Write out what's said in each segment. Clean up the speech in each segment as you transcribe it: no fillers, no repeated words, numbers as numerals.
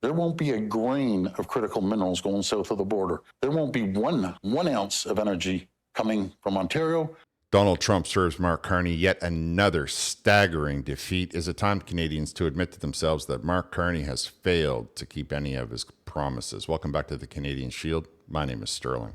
There won't be a grain of critical minerals going south of the border. There won't be one ounce of energy coming from Ontario. Donald Trump serves Mark Carney yet another staggering defeat. Is it time for Canadians to admit to themselves that Mark Carney has failed to keep any of his promises? Welcome back to the Canadian Shield. My name is Sterling.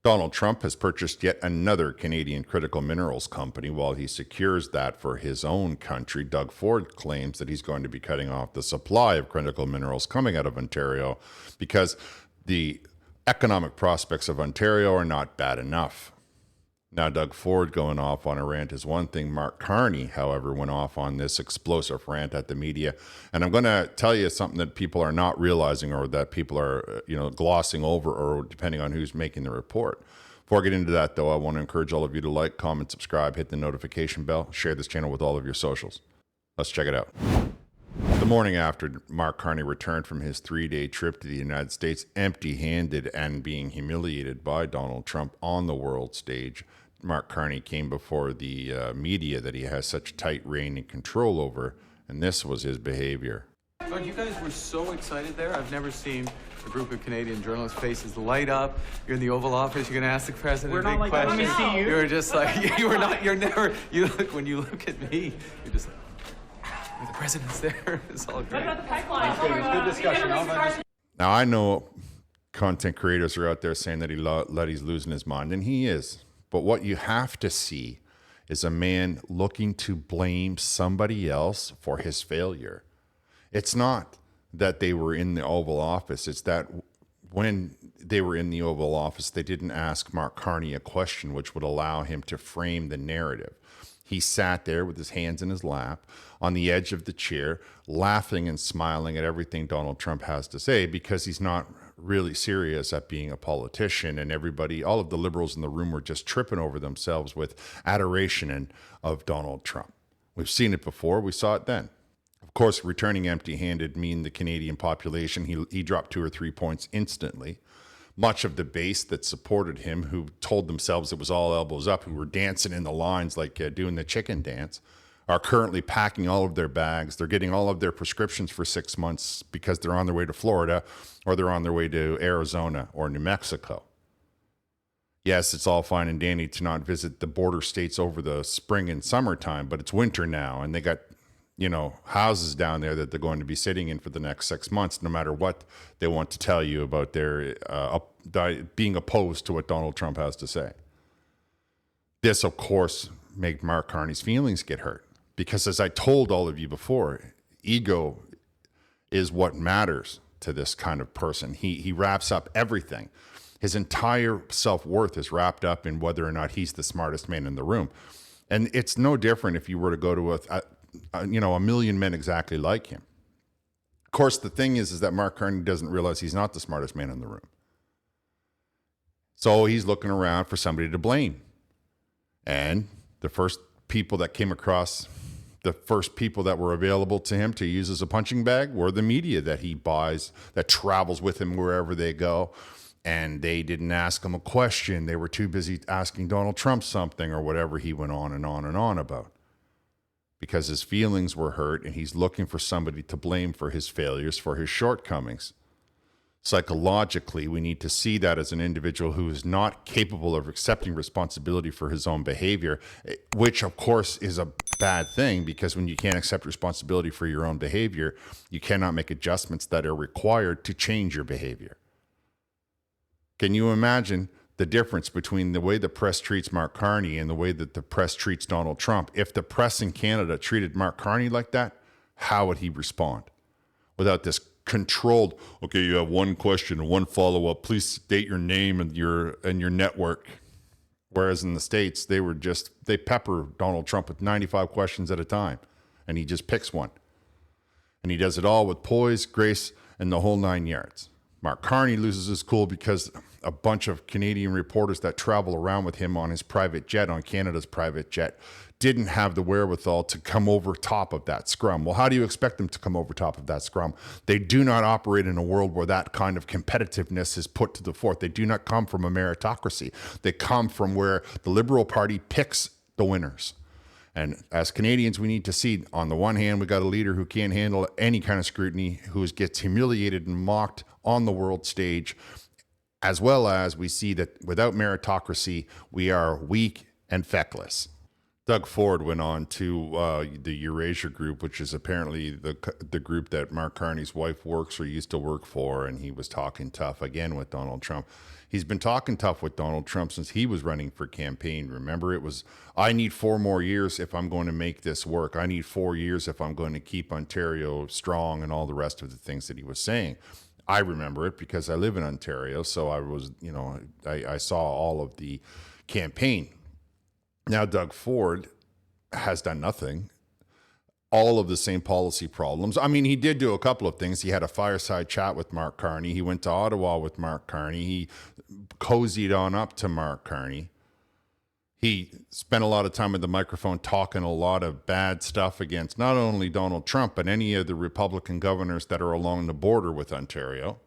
Donald Trump has purchased yet another Canadian critical minerals company. While he secures that for his own country, Doug Ford claims that he's going to be cutting off the supply of critical minerals coming out of Ontario because the economic prospects of Ontario are not bad enough. Now, Doug Ford going off on a rant is one thing. Mark Carney, however, went off on this explosive rant at the media. And I'm going to tell you something that people are not realizing, or that people are, glossing over, or depending on who's making the report. Before I get into that, though, I want to encourage all of you to like, comment, subscribe, hit the notification bell, share this channel with all of your socials. Let's check it out. The morning after Mark Carney returned from his 3-day trip to the United States, empty-handed and being humiliated by Donald Trump on the world stage, Mark Carney came before the media that he has such tight reign and control over, and this was his behavior. God, you guys were so excited there. I've never seen a group of Canadian journalists' faces light up. You're in the Oval Office. You're going to ask the president We're a big not like question. that. Let me see you. You're just like you were not. You're never. You look when you look at me. You're just like the president's there. It's all great. What about the pipeline? It's good. It's good discussion. Now, I know content creators are out there saying that he's losing his mind, and he is. But what you have to see is a man looking to blame somebody else for his failure. It's not that they were in the Oval Office. It's that when they were in the Oval Office, they didn't ask Mark Carney a question which would allow him to frame the narrative. He sat there with his hands in his lap on the edge of the chair, laughing and smiling at everything Donald Trump has to say, because he's not really serious at being a politician. And everybody, all of the liberals in the room, were just tripping over themselves with adoration of Donald Trump. We've seen it before. We saw it then. Of course, returning empty-handed mean the Canadian population, he dropped 2 or 3 points instantly. Much of the base that supported him, who told themselves it was all elbows up, who were dancing in the lines like doing the chicken dance, are currently packing all of their bags. They're getting all of their prescriptions for 6 months because they're on their way to Florida, or they're on their way to Arizona or New Mexico. Yes, it's all fine and dandy to not visit the border states over the spring and summertime, but it's winter now, and they got houses down there that they're going to be sitting in for the next 6 months, no matter what they want to tell you about their being opposed to what Donald Trump has to say. This, of course, made Mark Carney's feelings get hurt, because as I told all of you before, ego is what matters to this kind of person. He wraps up everything. His entire self-worth is wrapped up in whether or not he's the smartest man in the room. And it's no different if you were to go to a million men exactly like him. Of course, the thing is that Mark Carney doesn't realize he's not the smartest man in the room. So he's looking around for somebody to blame. And the first people that came across, the first people that were available to him to use as a punching bag were the media that he buys, that travels with him wherever they go. And they didn't ask him a question. They were too busy asking Donald Trump something or whatever he went on and on and on about, because his feelings were hurt and he's looking for somebody to blame for his failures, for his shortcomings. Psychologically, we need to see that as an individual who is not capable of accepting responsibility for his own behavior, which of course is a bad thing, because when you can't accept responsibility for your own behavior, you cannot make adjustments that are required to change your behavior. Can you imagine the difference between the way the press treats Mark Carney and the way that the press treats Donald Trump? If the press in Canada treated Mark Carney like that, how would he respond? Without this controlled, okay, you have one question and one follow-up, please state your name and your network. Whereas in the States, they pepper Donald Trump with 95 questions at a time, and he just picks one. And he does it all with poise, grace, and the whole 9 yards. Mark Carney loses his cool because a bunch of Canadian reporters that travel around with him on his private jet, on Canada's private jet, didn't have the wherewithal to come over top of that scrum. Well, how do you expect them to come over top of that scrum? They do not operate in a world where that kind of competitiveness is put to the fore. They do not come from a meritocracy. They come from where the Liberal Party picks the winners. And as Canadians, we need to see, on the one hand, we got a leader who can't handle any kind of scrutiny, who gets humiliated and mocked on the world stage, as well as we see that without meritocracy, we are weak and feckless. Doug Ford went on to the Eurasia Group, which is apparently the group that Mark Carney's wife works or used to work for, and he was talking tough again with Donald Trump. He's been talking tough with Donald Trump since he was running for campaign. Remember, it was, I need 4 more years if I'm going to make this work. I need 4 years if I'm going to keep Ontario strong, and all the rest of the things that he was saying. I remember it because I live in Ontario, so I was, I saw all of the campaign. Now, Doug Ford has done nothing. All of the same policy problems. I mean, he did do a couple of things. He had a fireside chat with Mark Carney. He went to Ottawa with Mark Carney. He cozied on up to Mark Carney. He spent a lot of time at the microphone talking a lot of bad stuff against not only Donald Trump, but any of the Republican governors that are along the border with Ontario.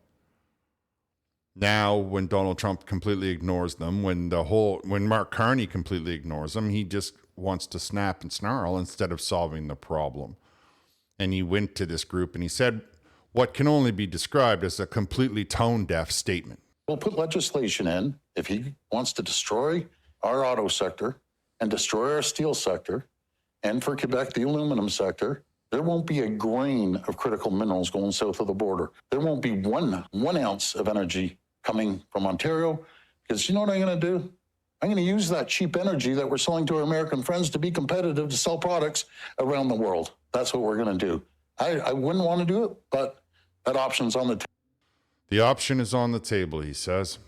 Now, when Donald Trump completely ignores them, when Mark Carney completely ignores them, he just wants to snap and snarl instead of solving the problem. And he went to this group and he said what can only be described as a completely tone-deaf statement. We'll put legislation in if he wants to destroy our auto sector and destroy our steel sector, and for Quebec, the aluminum sector. There won't be a grain of critical minerals going south of the border. There won't be one ounce of energy coming from Ontario, because you know what I'm going to do? I'm going to use that cheap energy that we're selling to our American friends to be competitive to sell products around the world. That's what we're going to do. I wouldn't want to do it, but that option's on the table. The option is on the table, he says.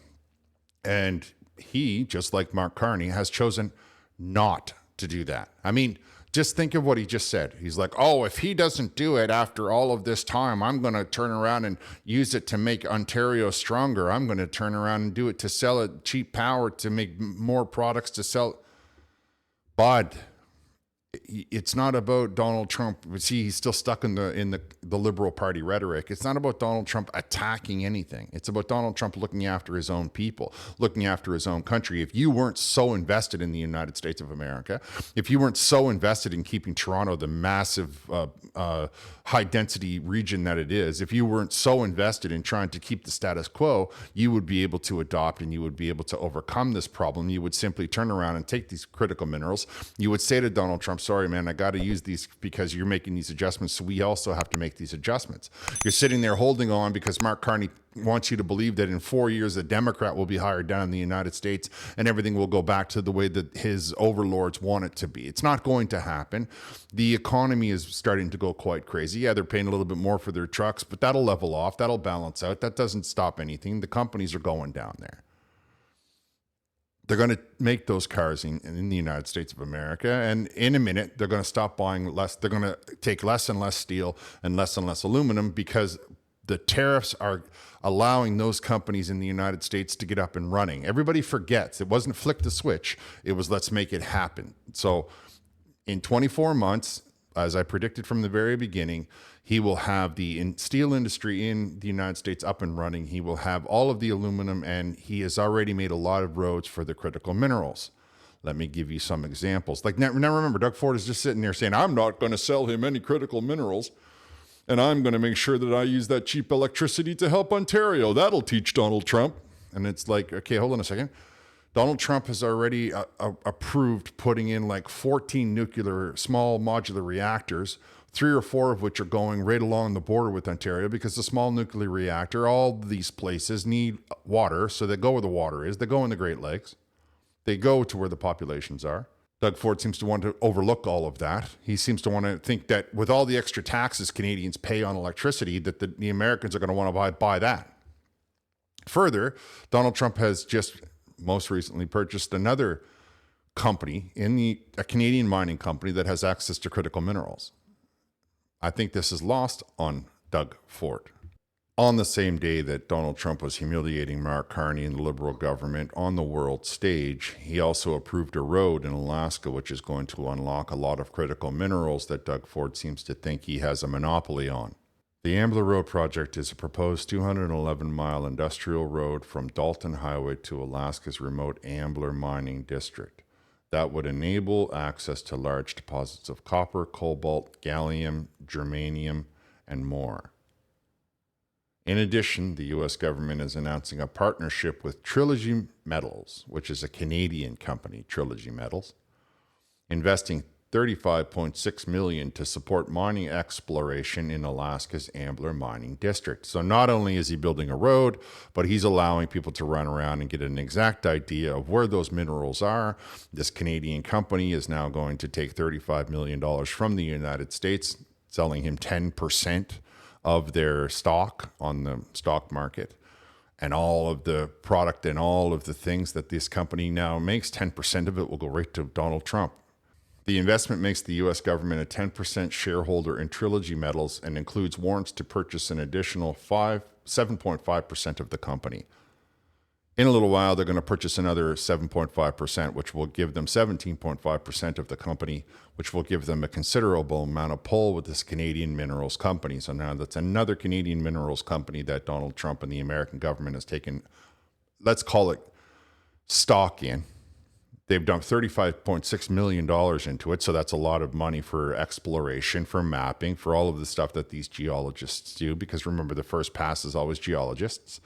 And he, just like Mark Carney, has chosen not to do that. I mean, just think of what he just said. He's like, oh, if he doesn't do it after all of this time, I'm going to turn around and use it to make Ontario stronger. I'm going to turn around and do it to sell it cheap power to make more products to sell. But it's not about Donald Trump. See, he's still stuck in the Liberal Party rhetoric. It's not about Donald Trump attacking anything. It's about Donald Trump looking after his own people, looking after his own country. If you weren't so invested in the United States of America, if you weren't so invested in keeping Toronto the massive high-density region that it is, if you weren't so invested in trying to keep the status quo, you would be able to adopt and you would be able to overcome this problem. You would simply turn around and take these critical minerals. You would say to Donald Trump, sorry, man, I got to use these because you're making these adjustments, so we also have to make these adjustments. You're sitting there holding on because Mark Carney wants you to believe that in 4 years a Democrat will be hired down in the United States and everything will go back to the way that his overlords want it to be. It's not going to happen. The economy is starting to go quite crazy. Yeah, they're paying a little bit more for their trucks, but that'll level off. That'll balance out. That doesn't stop anything. The companies are going down there. They're going to make those cars in the United States of America. And in a minute, they're going to stop buying less. They're going to take less and less steel and less aluminum because the tariffs are allowing those companies in the United States to get up and running. Everybody forgets. It wasn't flick the switch. It was let's make it happen. So in 24 months, as I predicted from the very beginning, he will have the steel industry in the United States up and running. He will have all of the aluminum, and he has already made a lot of roads for the critical minerals. Let me give you some examples. Like now remember, Doug Ford is just sitting there saying, I'm not going to sell him any critical minerals, and I'm going to make sure that I use that cheap electricity to help Ontario. That'll teach Donald Trump. And it's like, okay, hold on a second. Donald Trump has already approved putting in like 14 nuclear small modular reactors, 3 or 4 of which are going right along the border with Ontario, because the small nuclear reactor, all these places need water, so they go where the water is. They go in the Great Lakes. They go to where the populations are. Doug Ford seems to want to overlook all of that. He seems to want to think that with all the extra taxes Canadians pay on electricity, that the Americans are going to want to buy that. Further, Donald Trump has just most recently purchased another company a Canadian mining company that has access to critical minerals. I think this is lost on Doug Ford. On the same day that Donald Trump was humiliating Mark Carney and the Liberal government on the world stage, he also approved a road in Alaska, which is going to unlock a lot of critical minerals that Doug Ford seems to think he has a monopoly on. The Ambler Road project is a proposed 211-mile industrial road from Dalton Highway to Alaska's remote Ambler mining district that would enable access to large deposits of copper, cobalt, gallium, germanium, and more. In addition, the U.S. government is announcing a partnership with Trilogy Metals, which is a Canadian company, Trilogy Metals, investing $35.6 million to support mining exploration in Alaska's Ambler mining district. So not only is he building a road, but he's allowing people to run around and get an exact idea of where those minerals are. This Canadian company is now going to take $35 million from the United States, selling him 10% of their stock on the stock market, and all of the product and all of the things that this company now makes, 10% of it will go right to Donald Trump. The investment makes the U.S. government a 10% shareholder in Trilogy Metals and includes warrants to purchase an additional 7.5% of the company. In a little while, they're going to purchase another 7.5%, which will give them 17.5% of the company, which will give them a considerable amount of pull with this Canadian minerals company. So now that's another Canadian minerals company that Donald Trump and the American government has taken, let's call it, stock in. They've dumped $35.6 million into it. So that's a lot of money for exploration, for mapping, for all of the stuff that these geologists do. Because remember, the first pass is always geologists.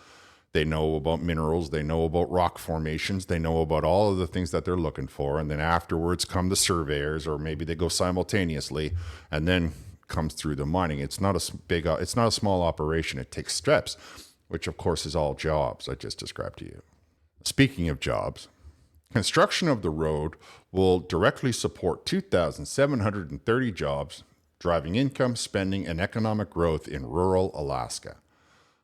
They know about minerals, they know about rock formations, they know about all of the things that they're looking for. And then afterwards come the surveyors, or maybe they go simultaneously, and then comes through the mining. It's not a small operation. It takes steps, which of course is all jobs I just described to you. Speaking of jobs, construction of the road will directly support 2,730 jobs, driving income, spending, and economic growth in rural Alaska.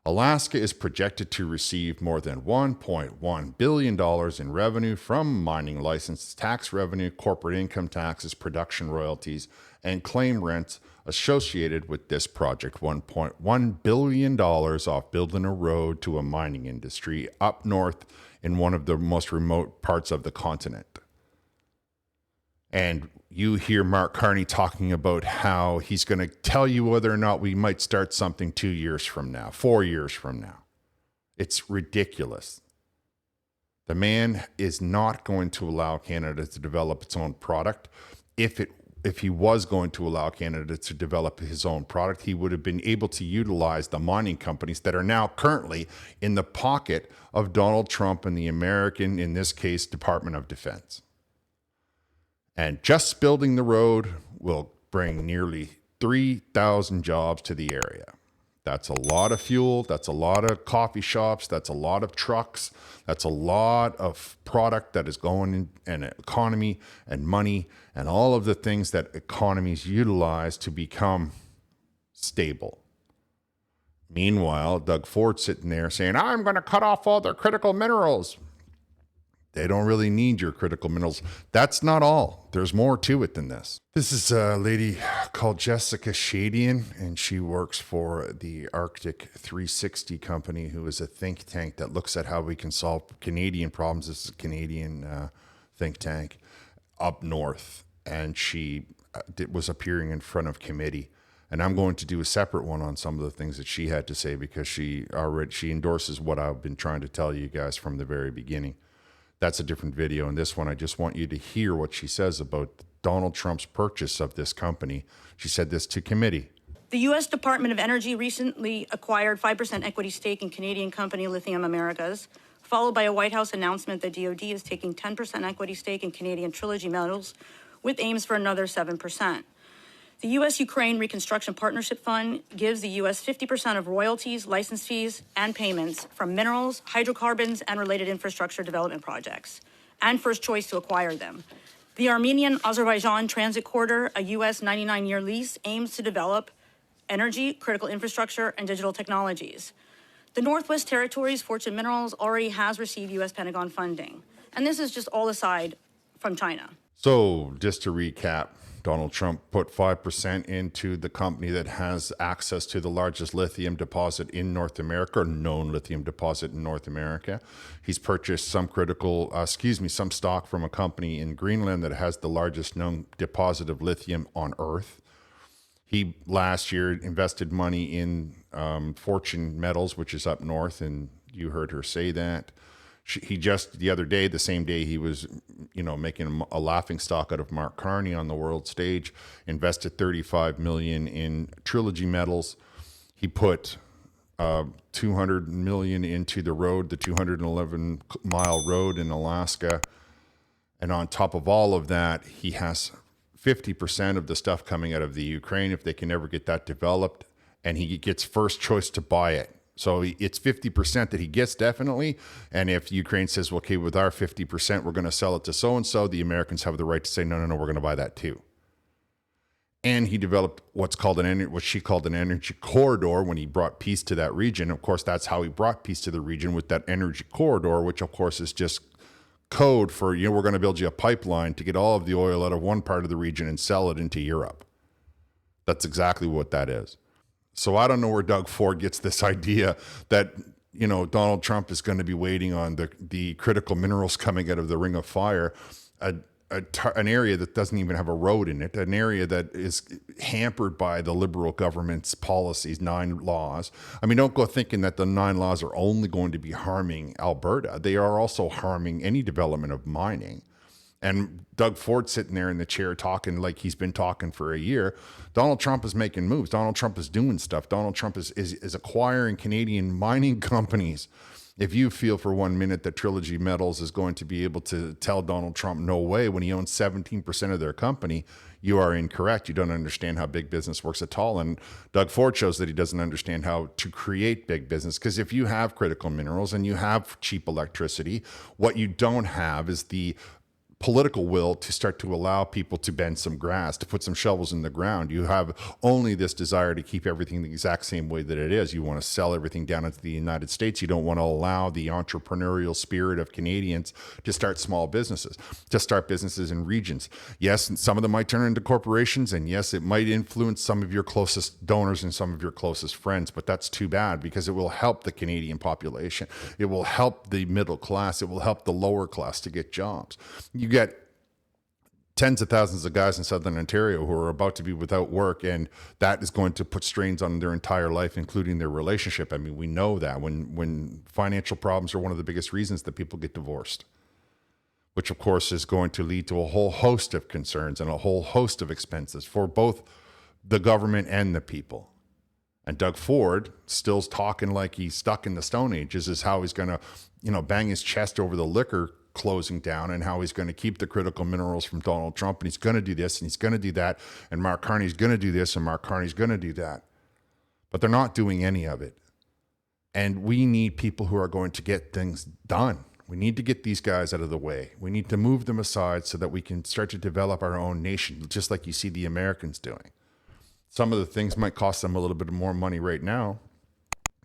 Alaska is projected to receive more than $1.1 billion in revenue from mining licenses, tax revenue, corporate income taxes, production royalties, and claim rents associated with this project. $1.1 billion off building a road to a mining industry up north in one of the most remote parts of the continent. And you hear Mark Carney talking about how he's going to tell you whether or not we might start something 2 years from now, 4 years from now. It's ridiculous. The man is not going to allow Canada to develop its own product. If he was going to allow Canada to develop his own product, he would have been able to utilize the mining companies that are now currently in the pocket of Donald Trump and the American, in this case, Department of Defense. And just building the road will bring nearly 3,000 jobs to the area. That's a lot of fuel. That's a lot of coffee shops. That's a lot of trucks. That's a lot of product that is going in, and economy and money and all of the things that economies utilize to become stable. Meanwhile, Doug Ford's sitting there saying, I'm going to cut off all their critical minerals. They don't really need your critical minerals. That's not all. There's more to it than this. This is a lady called Jessica Shadian, and she works for the Arctic 360 company, who is a think tank that looks at how we can solve Canadian problems. This is a Canadian think tank up north, and she was appearing in front of committee. And I'm going to do a separate one on some of the things that she had to say, because she endorses what I've been trying to tell you guys from the very beginning. That's a different video. In this one, I just want you to hear what she says about Donald Trump's purchase of this company. She said this to committee. The U.S. Department of Energy recently acquired 5% equity stake in Canadian company Lithium Americas, followed by a White House announcement that DOD is taking 10% equity stake in Canadian Trilogy Metals, with aims for another 7%. The U.S.-Ukraine Reconstruction Partnership Fund gives the U.S. 50% of royalties, license fees, and payments from minerals, hydrocarbons, and related infrastructure development projects, and first choice to acquire them. The Armenian-Azerbaijan Transit Corridor, a U.S. 99-year lease, aims to develop energy, critical infrastructure, and digital technologies. The Northwest Territories Fortune Minerals already has received U.S. Pentagon funding. And this is just all aside from China. So just to recap, Donald Trump put 5% into the company that has access to the largest lithium deposit in North America, or known lithium deposit in North America. He's purchased some some stock from a company in Greenland that has the largest known deposit of lithium on Earth. He last year invested money in Fortune Metals, which is up north, and you heard her say that. He just the other day, the same day he was, making a laughing stock out of Mark Carney on the world stage, invested $35 million in Trilogy Metals. He put $200 million into the road, the 211-mile road in Alaska. And on top of all of that, he has 50% of the stuff coming out of the Ukraine, if they can ever get that developed, and he gets first choice to buy it. So it's 50% that he gets, definitely. And if Ukraine says, well, okay, with our 50%, we're going to sell it to so-and-so, the Americans have the right to say, no, we're going to buy that too. And he developed what she called an energy corridor when he brought peace to that region. Of course, that's how he brought peace to the region, with that energy corridor, which of course is just code for, we're going to build you a pipeline to get all of the oil out of one part of the region and sell it into Europe. That's exactly what that is. So I don't know where Doug Ford gets this idea that, Donald Trump is going to be waiting on the critical minerals coming out of the Ring of Fire, an area that doesn't even have a road in it, an area that is hampered by the Liberal government's policies, 9 laws. I mean, don't go thinking that the 9 laws are only going to be harming Alberta. They are also harming any development of mining. And Doug Ford sitting there in the chair talking like he's been talking for a year. Donald Trump is making moves. Donald Trump is doing stuff. Donald Trump is acquiring Canadian mining companies. If you feel for 1 minute that Trilogy Metals is going to be able to tell Donald Trump no way when he owns 17% of their company, you are incorrect. You don't understand how big business works at all. And Doug Ford shows that he doesn't understand how to create big business. Because if you have critical minerals and you have cheap electricity, what you don't have is the political will to start to allow people to bend some grass, to put some shovels in the ground. You have only this desire to keep everything the exact same way that it is. You want to sell everything down into the United States. You don't want to allow the entrepreneurial spirit of Canadians to start small businesses, to start businesses in regions. Yes, some of them might turn into corporations, and yes, it might influence some of your closest donors and some of your closest friends, but that's too bad, because it will help the Canadian population. It will help the middle class. It will help the lower class to get jobs. You get tens of thousands of guys in Southern Ontario who are about to be without work, and that is going to put strains on their entire life, including their relationship. I mean, we know that when financial problems are one of the biggest reasons that people get divorced, which of course is going to lead to a whole host of concerns and a whole host of expenses for both the government and the people. And Doug Ford still's talking like he's stuck in the Stone Ages, is how he's going to, bang his chest over the liquor closing down, and how he's going to keep the critical minerals from Donald Trump, and he's going to do this and he's going to do that, and Mark Carney's going to do this and Mark Carney's going to do that. But they're not doing any of it. And we need people who are going to get things done. We need to get these guys out of the way. We need to move them aside so that we can start to develop our own nation, just like you see the Americans doing. Some of the things might cost them a little bit more money right now,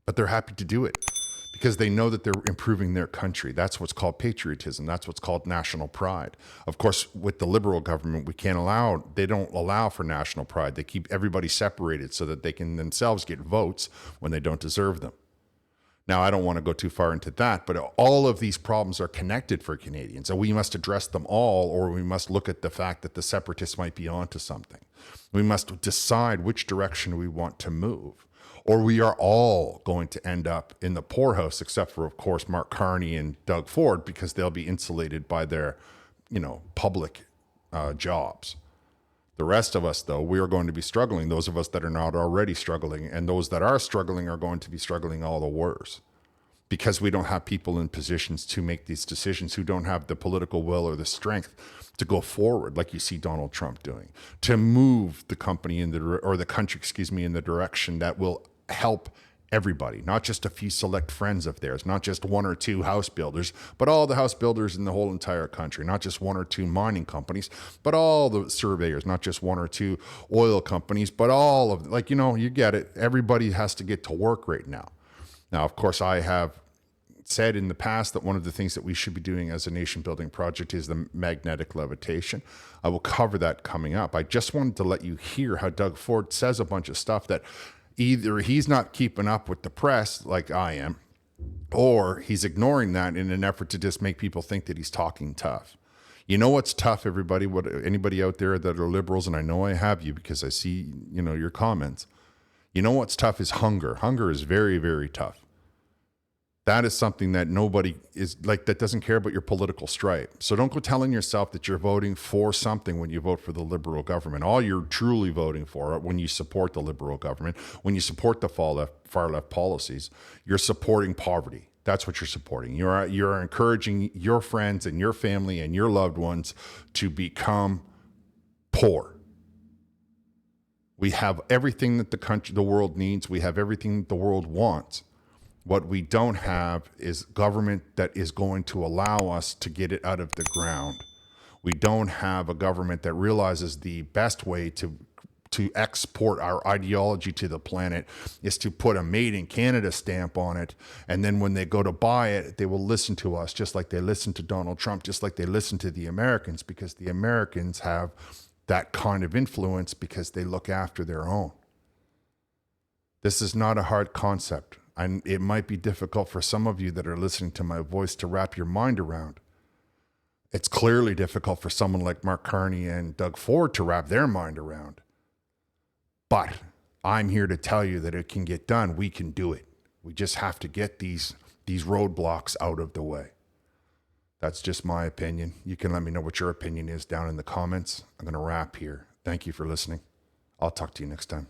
but they're happy to do it, because they know that they're improving their country. That's what's called patriotism. That's what's called national pride. Of course, with the Liberal government, they don't allow for national pride. They keep everybody separated so that they can themselves get votes when they don't deserve them. Now, I don't want to go too far into that, but all of these problems are connected for Canadians, and we must address them all, or we must look at the fact that the separatists might be onto something. We must decide which direction we want to move, or we are all going to end up in the poorhouse, except for, of course, Mark Carney and Doug Ford, because they'll be insulated by their, public jobs. The rest of us, though, we are going to be struggling. Those of us that are not already struggling, and those that are struggling are going to be struggling all the worse, because we don't have people in positions to make these decisions who don't have the political will or the strength to go forward, like you see Donald Trump doing, to move the country in the direction that will help everybody, not just a few select friends of theirs, not just 1 or 2 house builders, but all the house builders in the whole entire country, not just 1 or 2 mining companies, but all the surveyors, not just 1 or 2 oil companies, but all of, you get it. Everybody has to get to work right now. Now, of course, I have said in the past that one of the things that we should be doing as a nation building project is the magnetic levitation. I will cover that coming up. I just wanted to let you hear how Doug Ford says a bunch of stuff that either he's not keeping up with the press like I am, or he's ignoring that in an effort to just make people think that he's talking tough. You know what's tough, everybody? What anybody out there that are liberals, and I know I have you because I see, your comments. You know what's tough is hunger. Hunger is very, very tough. That is something that nobody is like, that doesn't care about your political stripe. So don't go telling yourself that you're voting for something when you vote for the Liberal government. All you're truly voting for when you support the Liberal government, when you support the far left policies, you're supporting poverty. That's what you're supporting. You're encouraging your friends and your family and your loved ones to become poor. We have everything that the world needs. We have everything that the world wants. What we don't have is government that is going to allow us to get it out of the ground. We don't have a government that realizes the best way to export our ideology to the planet is to put a made in Canada stamp on it. And then when they go to buy it, they will listen to us just like they listen to Donald Trump, just like they listen to the Americans, because the Americans have that kind of influence because they look after their own. This is not a hard concept. And it might be difficult for some of you that are listening to my voice to wrap your mind around. It's clearly difficult for someone like Mark Carney and Doug Ford to wrap their mind around. But I'm here to tell you that it can get done. We can do it. We just have to get these roadblocks out of the way. That's just my opinion. You can let me know what your opinion is down in the comments. I'm going to wrap here. Thank you for listening. I'll talk to you next time.